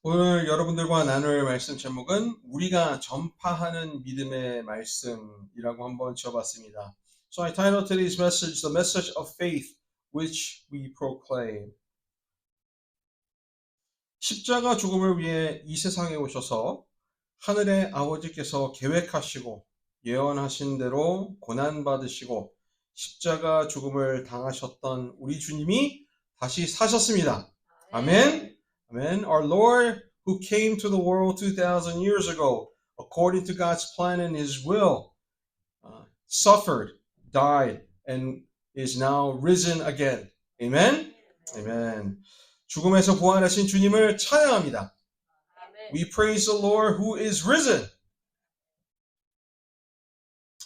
오늘 여러분들과 나눌 말씀 제목은 우리가 전파하는 믿음의 말씀이라고 한번 지어봤습니다. So I titled today's message, The Message of Faith which we proclaim. 십자가 죽음을 위해 이 세상에 오셔서 하늘의 아버지께서 계획하시고 예언하신 대로 고난받으시고 십자가 죽음을 당하셨던 우리 주님이 다시 사셨습니다. 아멘. Amen. Our Lord who came to the world 2,000 years ago, according to God's plan and His will, suffered, died, and is now risen again. Amen. Amen. 죽음에서 부활하신 주님을 찬양합니다. We praise the Lord who is risen.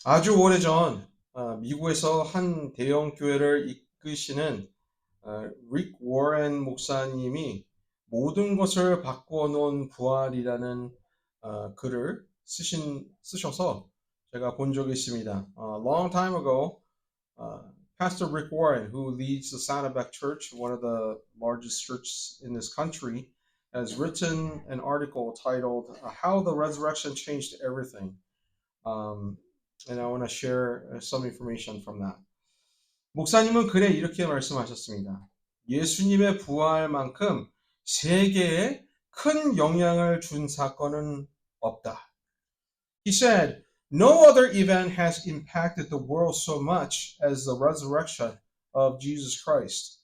아주 오래전 미국에서 한 대형 교회를 이끄시는 릭 워렌 목사님이 모든 것을 바꾸어 놓은 부활이라는 글을 쓰셔서 제가 본 적이 있습니다. Long time ago, Pastor Rick Warren, who leads the Saddleback Church, one of the largest churches in this country, has written an article titled How the Resurrection Changed Everything. And I want to share some information from that. 목사님은 글에 이렇게 말씀하셨습니다. 예수님의 부활만큼 세계에 큰 영향을 준 사건은 없다. He said, no other event has impacted the world so much as the resurrection of Jesus Christ.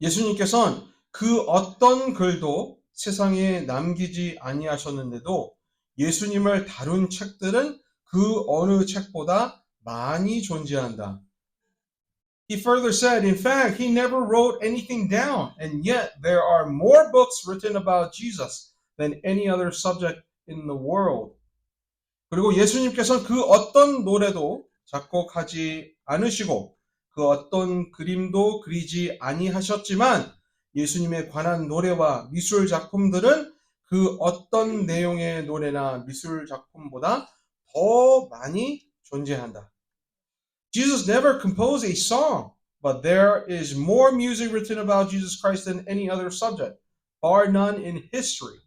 예수님께서는 그 어떤 글도 세상에 남기지 아니하셨는데도 예수님을 다룬 책들은 그 어느 책보다 많이 존재한다. He further said, in fact, he never wrote anything down, and yet there are more books written about Jesus than any other subject in the world. 그리고 예수님께서는 그 어떤 노래도 작곡하지 않으시고 그 어떤 그림도 그리지 아니하셨지만 예수님에 관한 노래와 미술 작품들은 그 어떤 내용의 노래나 미술 작품보다 더 많이 존재한다. Jesus never composed a song, but there is more music written about Jesus Christ than any other subject, bar none in history.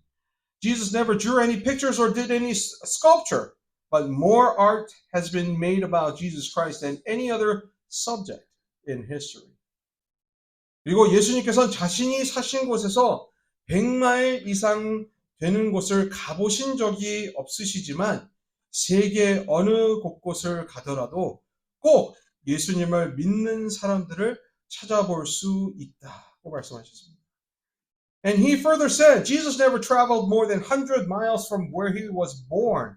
Jesus never drew any pictures or did any sculpture, but more art has been made about Jesus Christ than any other subject in history. 그리고 예수님께서는 자신이 사신 곳에서 100마일 이상 되는 곳을 가보신 적이 없으시지만 세계 어느 곳곳을 가더라도 꼭 예수님을 믿는 사람들을 찾아볼 수 있다고 말씀하셨습니다. And he further said, Jesus never traveled more than 100 miles from where he was born.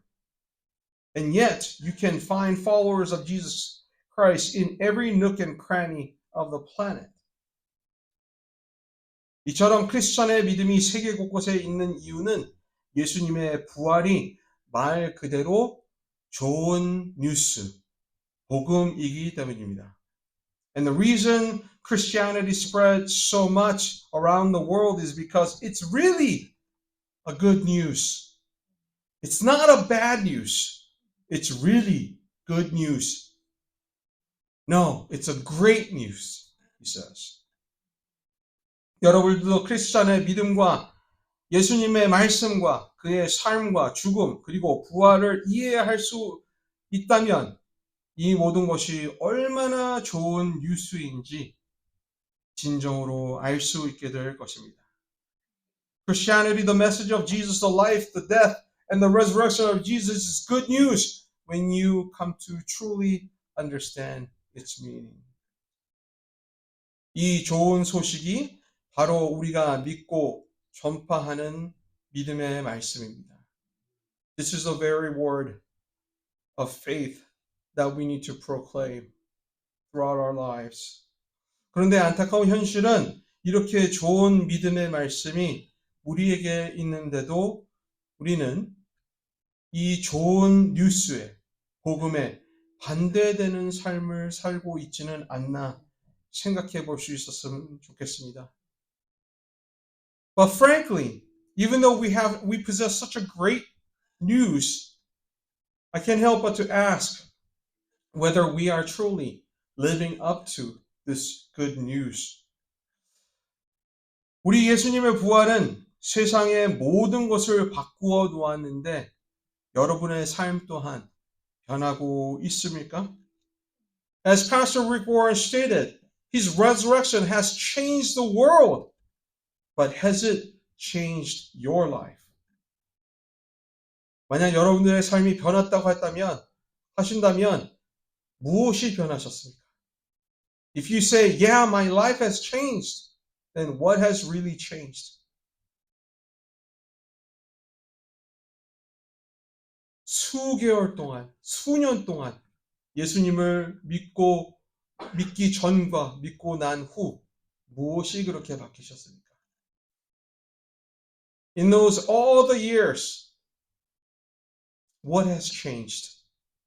And yet you can find followers of Jesus Christ in every nook and cranny of the planet. 이처럼 크리스천의 믿음이 세계 곳곳에 있는 이유는 예수님의 부활이 말 그대로 좋은 뉴스, 복음이기 때문입니다. And the reason Christianity spreads so much around the world is because it's really a good news. It's not a bad news. It's really good news. No, it's a great news, he says. 여러분들도 크리스천의 믿음과 예수님의 말씀과 그의 삶과 죽음 그리고 부활을 이해할 수 있다면 이 모든 것이 얼마나 좋은 뉴스인지 진정으로 알 수 있게 될 것입니다. Christianity, the message of Jesus, the life, the death, and the resurrection of Jesus is good news when you come to truly understand its meaning. 이 좋은 소식이 바로 우리가 믿고 전파하는 믿음의 말씀입니다. This is the very word of faith that we need to proclaim throughout our lives. 그런데 안타까운 현실은 이렇게 좋은 믿음의 말씀이 우리에게 있는데도 우리는 이 좋은 뉴스에, 복음에 반대되는 삶을 살고 있지는 않나 생각해 볼 수 있었으면 좋겠습니다. But frankly, even though we possess such a great news, I can't help but to ask whether we are truly living up to this good news. 우리 예수님의 부활은 세상의 모든 것을 바꾸어 놓았는데 여러분의 삶 또한 변하고 있습니까? As Pastor Rick Warren stated, his resurrection has changed the world, but has it changed your life? 만약 여러분들의 삶이 변했다고 하신다면 무엇이 변하셨습니까? If you say, yeah, my life has changed, then what has really changed? 수개월 동안, 수년 동안 예수님을 믿기 전과 믿고 난 후 무엇이 그렇게 바뀌셨습니까? In those all the years, what has changed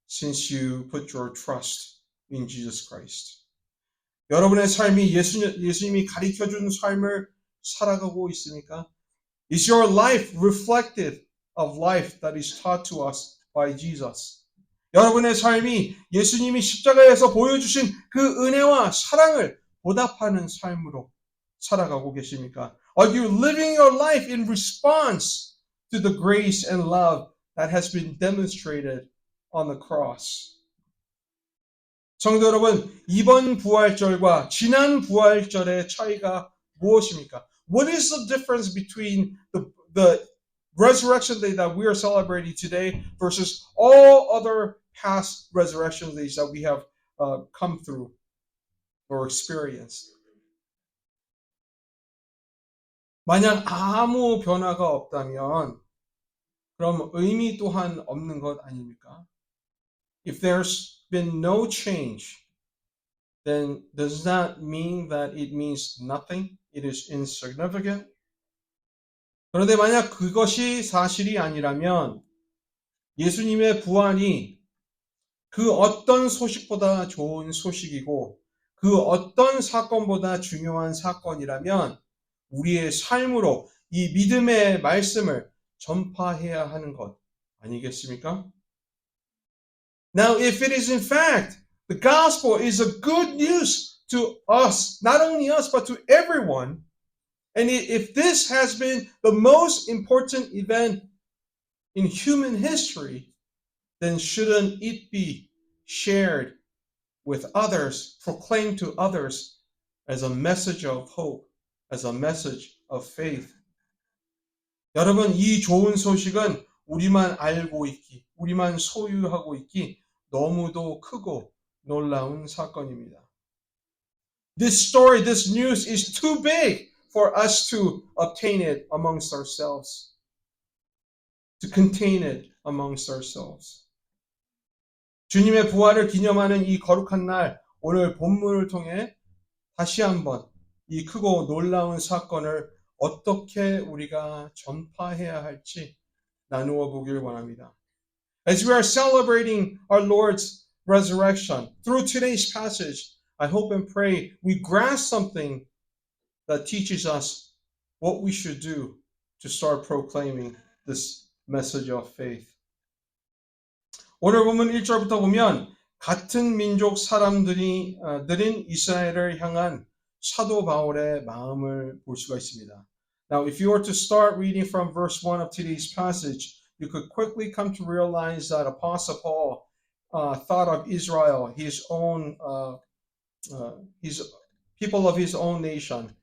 since you put your trust in Jesus Christ? 여러분의 삶이 예수님이 가르쳐준 삶을 살아가고 있습니까? Is your life reflective of life that is taught to us by Jesus? 여러분의 삶이 예수님이 십자가에서 보여주신 그 은혜와 사랑을 보답하는 삶으로 살아가고 계십니까? Are you living your life in response to the grace and love that has been demonstrated on the cross? 성도 여러분, 이번 부활절과 지난 부활절의 차이가 무엇입니까? What is the difference between the resurrection day that we are celebrating today versus all other past resurrection days that we have come through or experienced? 만약 아무 변화가 없다면 그럼 의미 또한 없는 것 아닙니까? If there's been no change, then does that mean that it means nothing? It is insignificant? 그런데 만약 그것이 사실이 아니라면 예수님의 부활이 그 어떤 소식보다 좋은 소식이고 그 어떤 사건보다 중요한 사건이라면 우리의 삶으로 이 믿음의 말씀을 전파해야 하는 것 아니겠습니까? Now, if it is in fact the gospel is a good news to us, not only us, but to everyone, and if this has been the most important event in human history, then shouldn't it be shared with others, proclaimed to others as a message of hope, as a message of faith? 여러분, 이 좋은 소식은 우리만 알고 있기, 우리만 소유하고 있기 너무도 크고 놀라운 사건입니다. This story, this news is too big for us to obtain it amongst ourselves, to contain it amongst ourselves. 주님의 부활을 기념하는 이 거룩한 날, 오늘 본문을 통해 다시 한번 이 크고 놀라운 사건을 어떻게 우리가 전파해야 할지 나누어 보길 원합니다. As we are celebrating our Lord's resurrection, through today's passage, I hope and pray we grasp something that teaches us what we should do to start proclaiming this message of faith. 오늘 본문 1절부터 보면 같은 민족 사람들인 이스라엘을 향한 사도 바울의 마음을 볼 수가 있습니다. Now, if you were to start reading from verse 1 of today's passage, you could quickly come to realize that Apostle Paul thought of Israel, his people of his own nation,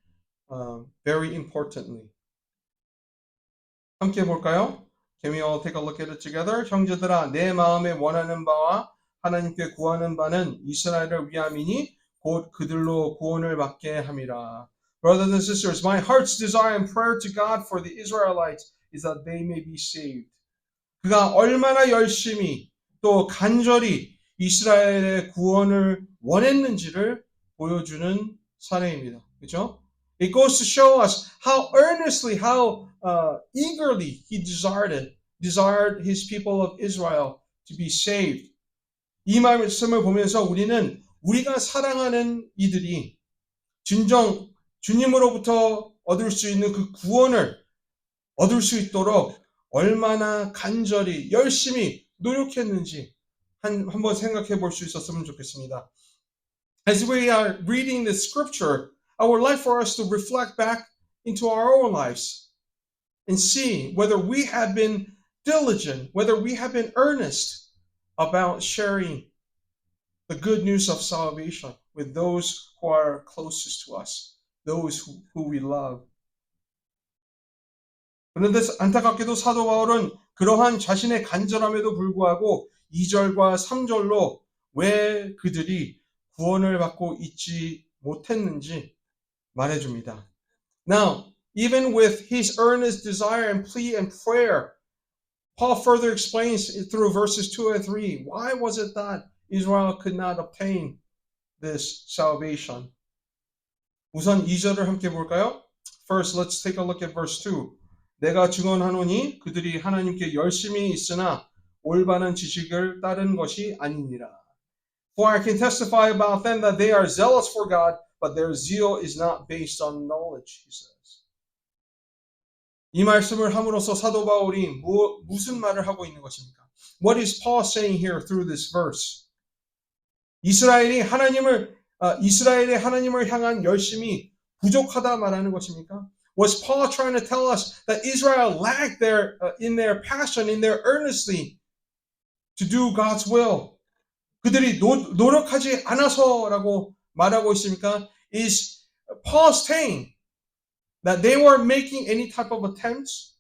very importantly. 함께 볼까요? Can we all take a look at it together? 형제들아, 내 마음에 원하는 바와 하나님께 구하는 바는 이스라엘을 위함이니 곧 그들로 구원을 받게 함이라. Brothers and sisters, my heart's desire and prayer to God for the Israelites is that they may be saved. 그가 얼마나 열심히 또 간절히 이스라엘의 구원을 원했는지를 보여주는 사례입니다. 그렇죠? It goes to show us how earnestly, how eagerly he desired his people of Israel to be saved. 이 말씀을 보면서 우리는 우리가 사랑하는 이들이 진정 주님으로부터 얻을 수 있는 그 구원을 얻을 수 있도록 얼마나 간절히 열심히 노력했는지 한번 생각해 볼 수 있었으면 좋겠습니다. As we are reading the scripture, I would like for us to reflect back into our own lives. and see whether we have been diligent, whether we have been earnest about sharing the good news of salvation with those who are closest to us, those who we love. 그런데 안타깝게도 사도 바울은 그러한 자신의 간절함에도 불구하고 2절과 3절로 왜 그들이 구원을 받고 있지 못했는지 말해줍니다. Now, even with his earnest desire and plea and prayer, Paul further explains through verses 2 and 3, why was it that Israel could not obtain this salvation? 우선 2절을 함께 볼까요? First, let's take a look at verse 2. 내가 증언하노니 그들이 하나님께 열심히 있으나 올바른 지식을 따른 것이 아니니라. For I can testify about them that they are zealous for God, but their zeal is not based on knowledge, he says. 이 말씀을 함으로써 사도 바울이 무슨 말을 하고 있는 것입니까? What is Paul saying here through this verse? 이스라엘의 하나님을 향한 열심이 부족하다 말하는 것입니까? Was Paul trying to tell us that Israel lacked in their passion, in their earnestly to do God's will? 그들이 노력하지 않아서라고 말하고 있습니까? Is Paul saying that they were making any type of attempts?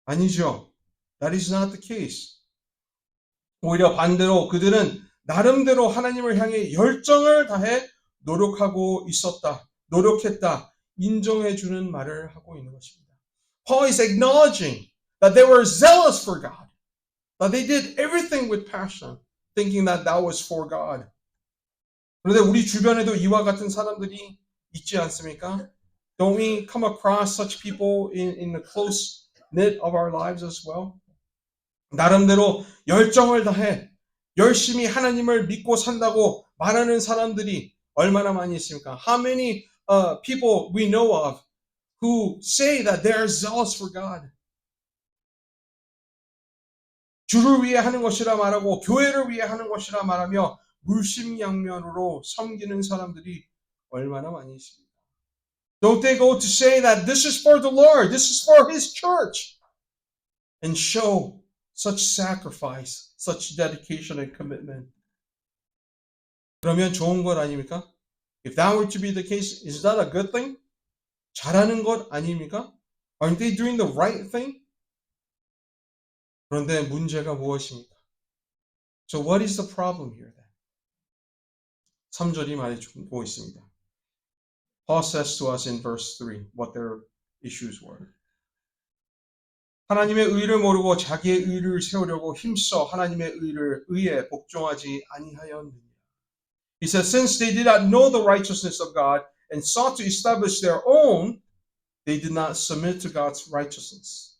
아니죠. That is not the case. 오히려 반대로 그들은 나름대로 하나님을 향해 열정을 다해 노력하고 있었다. 노력했다. 인정해주는 말을 하고 있는 것입니다. Paul is acknowledging that they were zealous for God. That they did everything with passion, thinking that that was for God. 그런데 우리 주변에도 이와 같은 사람들이 있지 않습니까? Don't we come across such people in the close knit of our lives as well? 나름대로 열정을 다해 열심히 하나님을 믿고 산다고 말하는 사람들이 얼마나 많이 있습니까? How many people we know of who say that they are zealous for God? 주를 위해 하는 것이라 말하고 교회를 위해 하는 것이라 말하며 물심양면으로 섬기는 사람들이 얼마나 많이 있습니까? Don't they go to say that this is for the Lord, this is for His church, and show such sacrifice, such dedication and commitment? 그러면 좋은 것 아닙니까? If that were to be the case, is that a good thing? 잘하는 것 아닙니까? Aren't they doing the right thing? 그런데 문제가 무엇입니까? So what is the problem here then? 3절이 말해주고 있습니다. Paul says to us in verse 3 what their issues were. 하나님의 의를 모르고 자기의 의를 세우려고 힘써 하나님의 의에 복종하지 아니하였느니라. He says, since they did not know the righteousness of God and sought to establish their own, they did not submit to God's righteousness.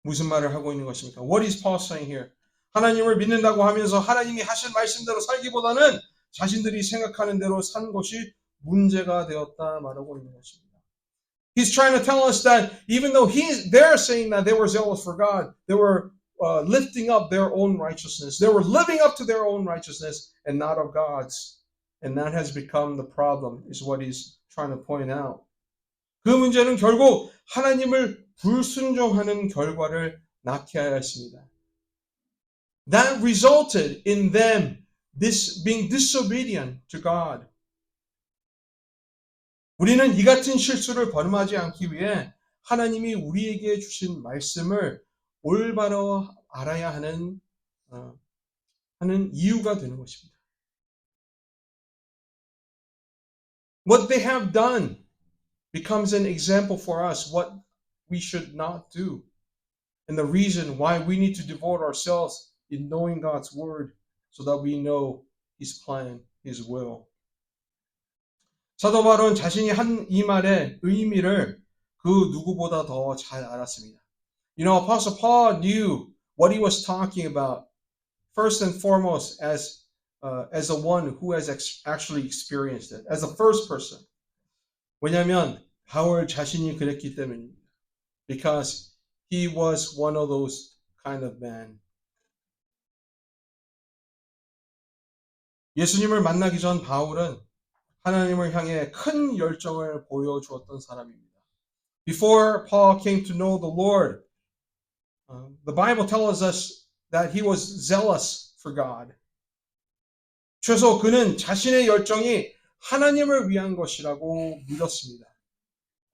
무슨 말을 하고 있는 것입니까? What is Paul saying here? 하나님을 믿는다고 하면서 하나님이 하신 말씀대로 살기보다는 자신들이 생각하는 대로 산 것이 문제가 되었다 말하고 있는 것입니다. He's trying to tell us that even though they're saying that they were zealous for God, they were lifting up their own righteousness. They were living up to their own righteousness and not of God's. And that has become the problem, is what he's trying to point out. 그 문제는 결국 하나님을 불순종하는 결과를 낳게 하였습니다. That resulted in them being disobedient to God. 우리는 이 같은 실수를 범하지 않기 위해 하나님이 우리에게 주신 말씀을 올바로 알아야 하는 이유가 되는 것입니다. What they have done becomes an example for us what we should not do. And the reason why we need to devote ourselves in knowing God's word so that we know His plan, His will. 사도 바울은 자신이 한 이 말의 의미를 그 누구보다 더 잘 알았습니다. You know, Apostle Paul knew what he was talking about first and foremost as the one who has actually experienced it, as the first person. 왜냐하면 바울 자신이 그랬기 때문입니다. Because he was one of those kind of men. 예수님을 만나기 전 바울은 하나님을 향해 큰 열정을 보여주었던 사람입니다. Before Paul came to know the Lord, the Bible tells us that he was zealous for God. 최소 그는 자신의 열정이 하나님을 위한 것이라고 믿었습니다.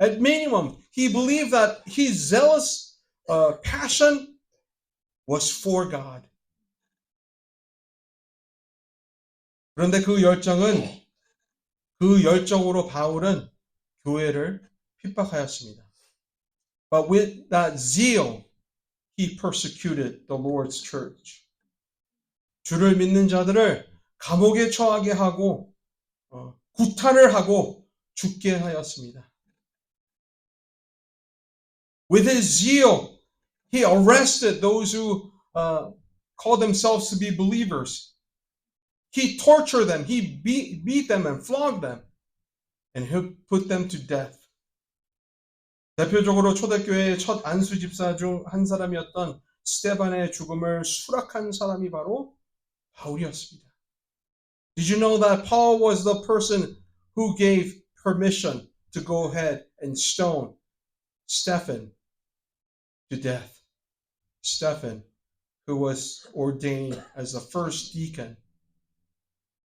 At minimum, he believed that his zealous passion was for God. 그런데 그 열정으로 바울은 교회를 핍박하였습니다. But with that zeal, he persecuted the Lord's church. 주를 믿는 자들을 감옥에 처하게 하고 구타를 하고 죽게 하였습니다. With his zeal, he arrested those who call themselves to be believers. He tortured them, he beat them and flogged them, and he put them to death. 대표적으로 초대교회의 첫 안수 집사 중 한 사람이었던 스테반의 죽음을 수락한 사람이 바로 바울이었습니다. Did you know that Paul was the person who gave permission to go ahead and stone Stephen to death? Stephen, who was ordained as the first deacon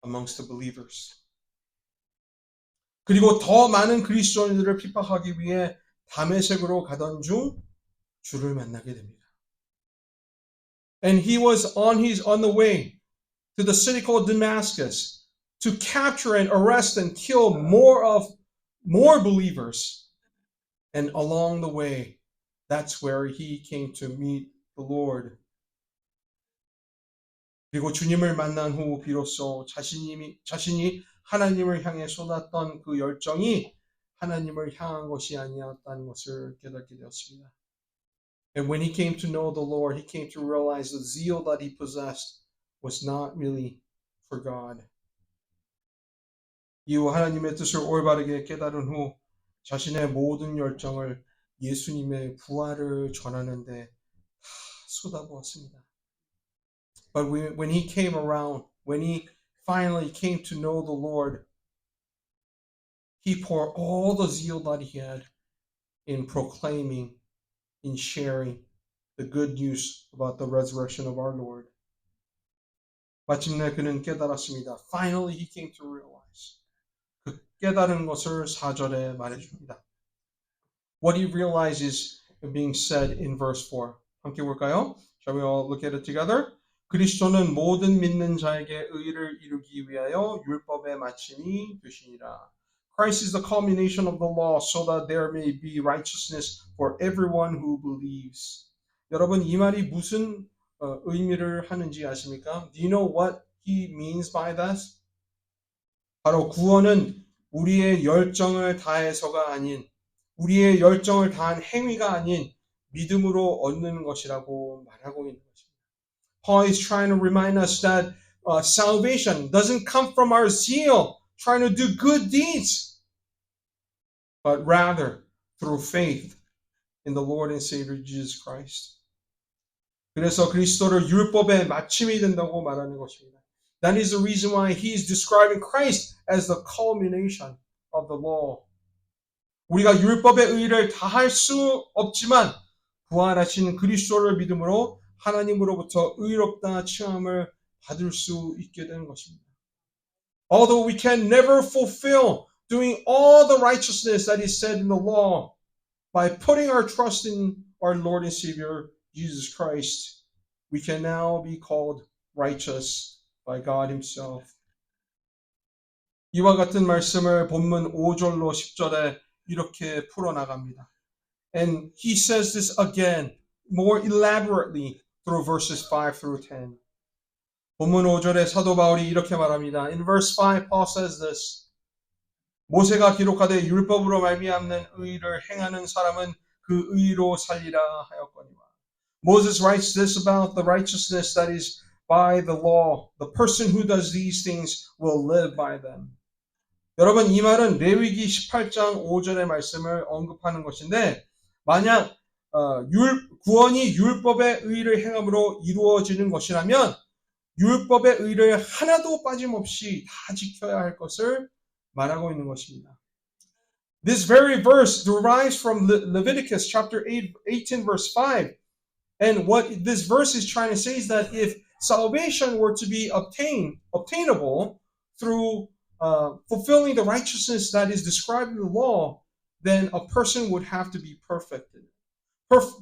amongst the believers. 그리고 더 많은 그리스도인들을 핍박하기 위해 다메섹으로 가던 중 주를 만나게 됩니다. And he was on the way to the city called Damascus to capture and arrest and kill more believers. And along the way, that's where he came to meet the Lord. 그리고 주님을 만난 후 비로소 자신이 하나님을 향해 쏟았던 그 열정이 하나님을 향한 것이 아니었다는 것을 깨닫게 되었습니다. And when he came to know the Lord, he came to realize the zeal that he possessed was not really for God. 이후 하나님의 뜻을 올바르게 깨달은 후 자신의 모든 열정을 예수님의 부활을 전하는 데 다 쏟아부었습니다. But when he came around, when he finally came to know the Lord, he poured all the zeal that he had in proclaiming, in sharing the good news about the resurrection of our Lord. 마침내 그는 깨달았습니다. Finally he came to realize. 그 깨달은 것을 4절에 말해줍니다. What he realizes is being said in verse 4. 함께 볼까요? Shall we all look at it together? 그리스도는 모든 믿는 자에게 의를 이루기 위하여 율법의 마침이 되시니라. Christ is the culmination of the law so that there may be righteousness for everyone who believes. 여러분 이 말이 무슨 의미를 하는지 아십니까? Do you know what he means by that? 바로 구원은 우리의 열정을 다해서가 아닌 우리의 열정을 다한 행위가 아닌 믿음으로 얻는 것이라고 말하고 있는 것입니다. Paul is trying to remind us that salvation doesn't come from our zeal, trying to do good deeds, but rather through faith in the Lord and Savior Jesus Christ. 그래서 그리스도를 율법의 마침이 된다고 말하는 것입니다. That is the reason why he is describing Christ as the culmination of the law. 우리가 율법의 의를 다할 수 없지만 부활하신 그리스도를 믿음으로 하나님으로부터 의롭다 칭함을 받을 수 있게 되는 것입니다. Although we can never fulfill doing all the righteousness that is said in the law, by putting our trust in our Lord and Savior Jesus Christ, we can now be called righteous by God Himself. 이와 같은 말씀을 본문 5절로 10절에 이렇게 풀어나갑니다. And he says this again, more elaborately through verses 5 through 10. 본문 5절에 사도 바울이 이렇게 말합니다. In verse 5, Paul says this. 모세가 기록하되 율법으로 말미암는 의를 행하는 사람은 그 의로 살리라 하였거니와. Moses writes this about the righteousness that is by the law. The person who does these things will live by them. 여러분 이 말은 레위기 18장 5절의 말씀을 언급하는 것인데 만약 구원이 율법의 의를 행함으로 이루어지는 것이라면 율법의 의를 하나도 빠짐없이 다 지켜야 할 것을 말하고 있는 것입니다. This very verse derives from Leviticus chapter 18 verse 5. And what this verse is trying to say is that if salvation were to be obtainable through fulfilling the righteousness that is described in the law, then a person would have to be perfected.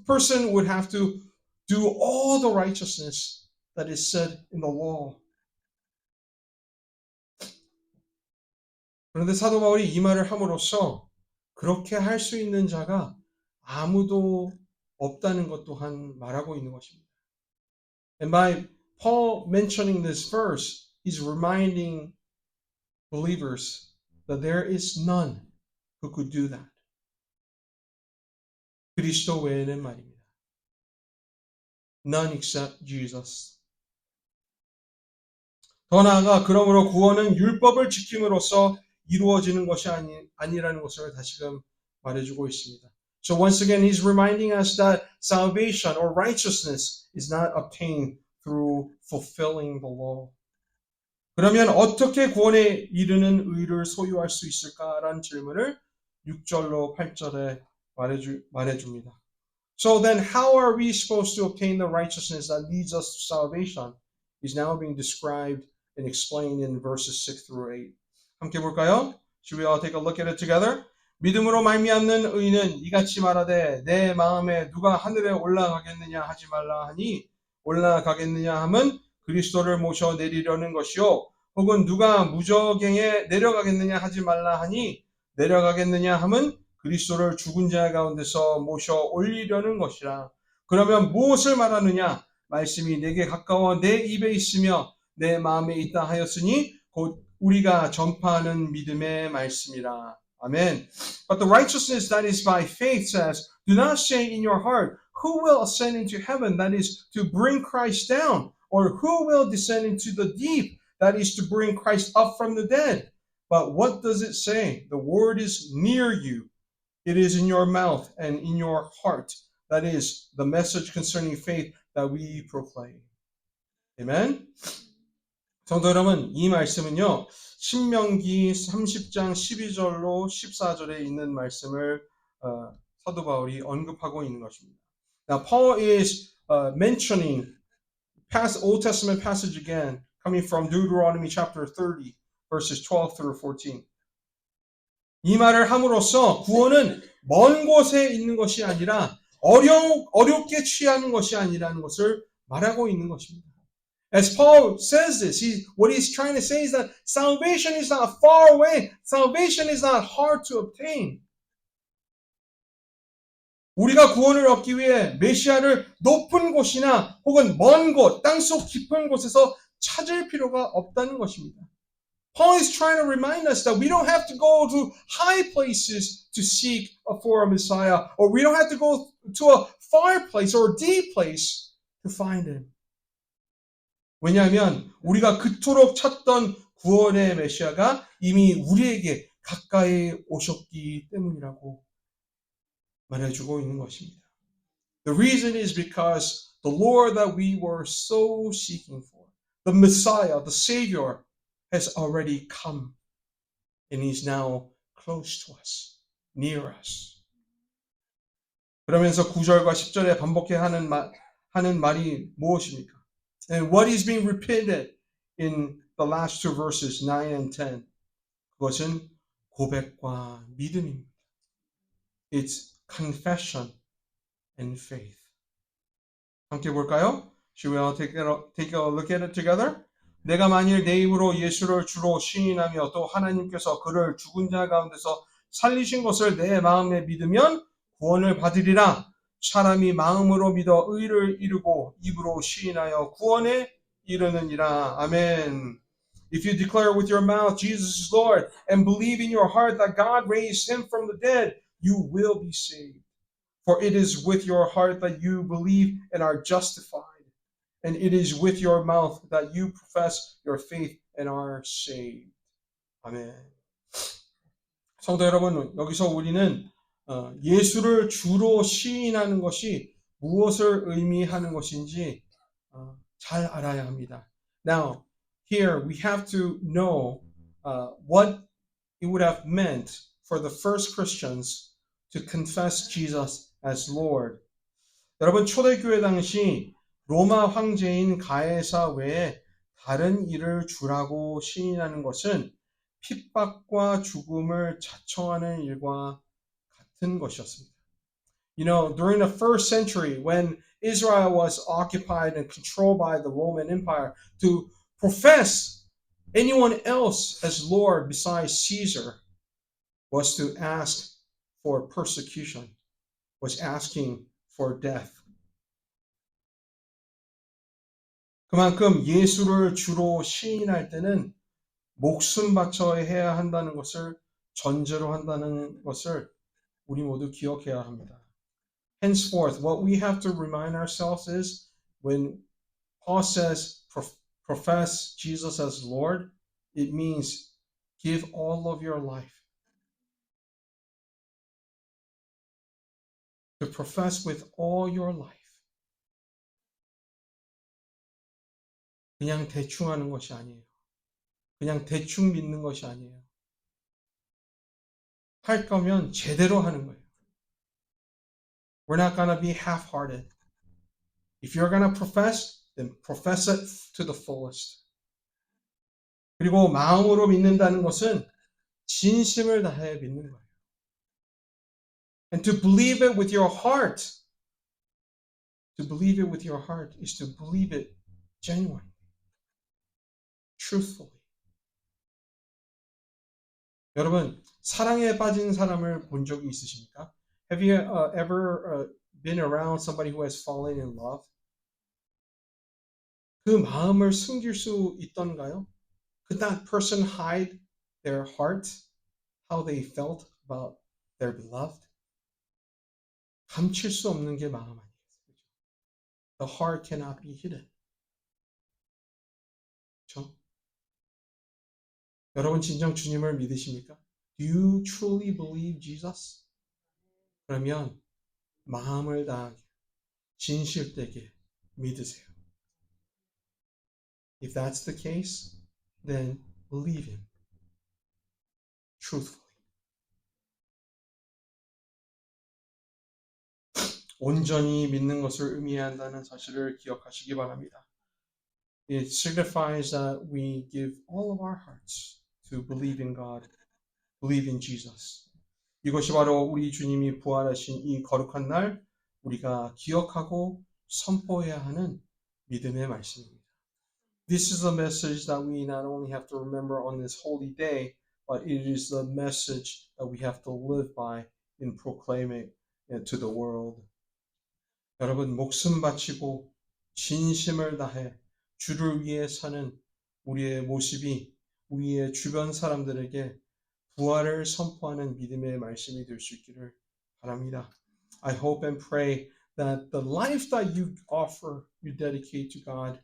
Person would have to do all the righteousness that is said in the law. 그런데 사도 바울이 이 말을 함으로써 그렇게 할 수 있는 자가 아무도 없다는 것 또한 말하고 있는 것입니다. And by Paul mentioning this verse, he's reminding believers that there is none who could do that. 그리스도 외에는 말입니다. None except Jesus. 더 나아가 그러므로 구원은 율법을 지킴으로써 이루어지는 것이 아니라는 것을 다시금 말해주고 있습니다. So once again, he's reminding us that salvation or righteousness is not obtained through fulfilling the law. 그러면 어떻게 구원에 이르는 의를 소유할 수 있을까라는 질문을 6절로 8절에 말해줍니다. So then how are we supposed to obtain the righteousness that leads us to salvation is now being described and explained in verses 6 through 8. 함께 볼까요? Should we all take a look at it together? 믿음으로 말미암는 의는 이같이 말하되 내 마음에 누가 하늘에 올라가겠느냐 하지 말라 하니 올라가겠느냐 함은 그리스도를 모셔 내리려는 것이요 혹은 누가 무저갱에 내려가겠느냐 하지 말라 하니 내려가겠느냐 함은 그리스도를 죽은 자 가운데서 모셔 올리려는 것이라. 그러면 무엇을 말하느냐? 말씀이 내게 가까워 내 입에 있으며 내 마음에 있다 하였으니 곧 우리가 전파하는 믿음의 말씀이라. Amen. But the righteousness that is by faith says, do not say in your heart, who will ascend into heaven, that is to bring Christ down, or who will descend into the deep, that is to bring Christ up from the dead. But what does it say? The word is near you. It is in your mouth and in your heart. That is the message concerning faith that we proclaim. Amen. 성도 여러분, 이 말씀은요, 신명기 30장 12절로 14절에 있는 말씀을 사도 바울이 언급하고 있는 것입니다. Now, Paul is mentioning Old Testament passage again, coming from Deuteronomy chapter 30, verses 12 through 14. 이 말을 함으로써 구원은 먼 곳에 있는 것이 아니라 어렵게 취하는 것이 아니라는 것을 말하고 있는 것입니다. As Paul says this, what he's trying to say is that salvation is not far away. Salvation is not hard to obtain. 우리가 구원을 얻기 위해 메시아를 높은 곳이나 혹은 먼 곳, 땅속 깊은 곳에서 찾을 필요가 없다는 것입니다. Paul is trying to remind us that we don't have to go to high places to seek for a Messiah, or we don't have to go to a far place or a deep place to find him. 왜냐하면 우리가 그토록 찾던 구원의 메시아가 이미 우리에게 가까이 오셨기 때문이라고 말해주고 있는 것입니다. The reason is because the Lord that we were so seeking for, the Messiah, the Savior, has already come and is now close to us, near us. 그러면서 9절과 10절에 반복해 하는 말이 무엇입니까? And what is being repeated in the last two verses, 9 and 10? 그것은 고백과 믿음입니다. It's confession and faith. 함께 볼까요? Should we all take a look at it together? 내가 만일 내 입으로 예수를 주로 시인하며 또 하나님께서 그를 죽은 자 가운데서 살리신 것을 내 마음에 믿으면 구원을 받으리라. 사람이 마음으로 믿어 의를 이루고 입으로 시인하여 구원에 이르느니라. 아멘. If you declare with your mouth Jesus is Lord and believe in your heart that God raised him from the dead, you will be saved. For it is with your heart that you believe and are justified. And it is with your mouth that you profess your faith and are saved. 아멘. 성도 여러분, 여기서 우리는 예수를 주로 시인하는 것이 무엇을 의미하는 것인지 잘 알아야 합니다. Now, here we have to know what it would have meant for the first Christians to confess Jesus as Lord. 여러분, 초대교회 당시 로마 황제인 가이사 외에 다른 일을 주라고 시인하는 것은 핍박과 죽음을 자청하는 일과 같은 것이었습니다. You know, during the first century, when Israel was occupied and controlled by the Roman Empire, to profess anyone else as Lord besides Caesar was to ask for persecution, was asking for death. 그만큼 예수를 주로 시인할 때는 목숨 바쳐 해야 한다는 것을 전제로 한다는 것을 우리 모두 기억해야 합니다. Henceforth, what we have to remind ourselves is when Paul says profess Jesus as Lord, it means give all of your life. To profess with all your life. 그냥 대충 하는 것이 아니에요. 그냥 대충 믿는 것이 아니에요. 할 거면 제대로 하는 거예요. We're not going to be half-hearted. If you're going to profess, then profess it to the fullest. 그리고 마음으로 믿는다는 것은 진심을 다해 믿는 거예요. And to believe it with your heart, to believe it with your heart is to believe it genuinely, truthfully. 여러분, 사랑에 빠진 사람을 본 적이 있으십니까? Have you ever been around somebody who has fallen in love? 그 마음을 숨길 수 있던가요? Could that person hide their heart, how they felt about their beloved? 감출 수 없는 게 마음 아니겠어요? The heart cannot be hidden. 그렇죠? 여러분 진정 주님을 믿으십니까? Do you truly believe Jesus? 그러면 마음을 다하게 진실되게 믿으세요. If that's the case, then believe him truthfully. 온전히 믿는 것을 의미한다는 사실을 기억하시기 바랍니다. It signifies that we give all of our hearts to believe in God, believe in Jesus. 이것이 바로 우리 주님이 부활하신 이 거룩한 날 우리가 기억하고 선포해야 하는 믿음의 말씀입니다. This is the message that we not only have to remember on this holy day, but it is the message that we have to live by in proclaiming it to the world. 여러분, 목숨 바치고 진심을 다해 주를 위해 사는 우리의 모습이 우리의 주변 사람들에게 부활을 선포하는 믿음의 말씀이 될 수 있기를 바랍니다. I hope and pray that the life that you offer, you dedicate to God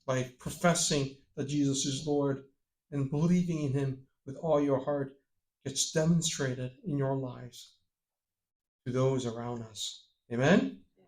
by professing that Jesus is Lord and believing in him with all your heart gets demonstrated in your lives to those around us. Amen?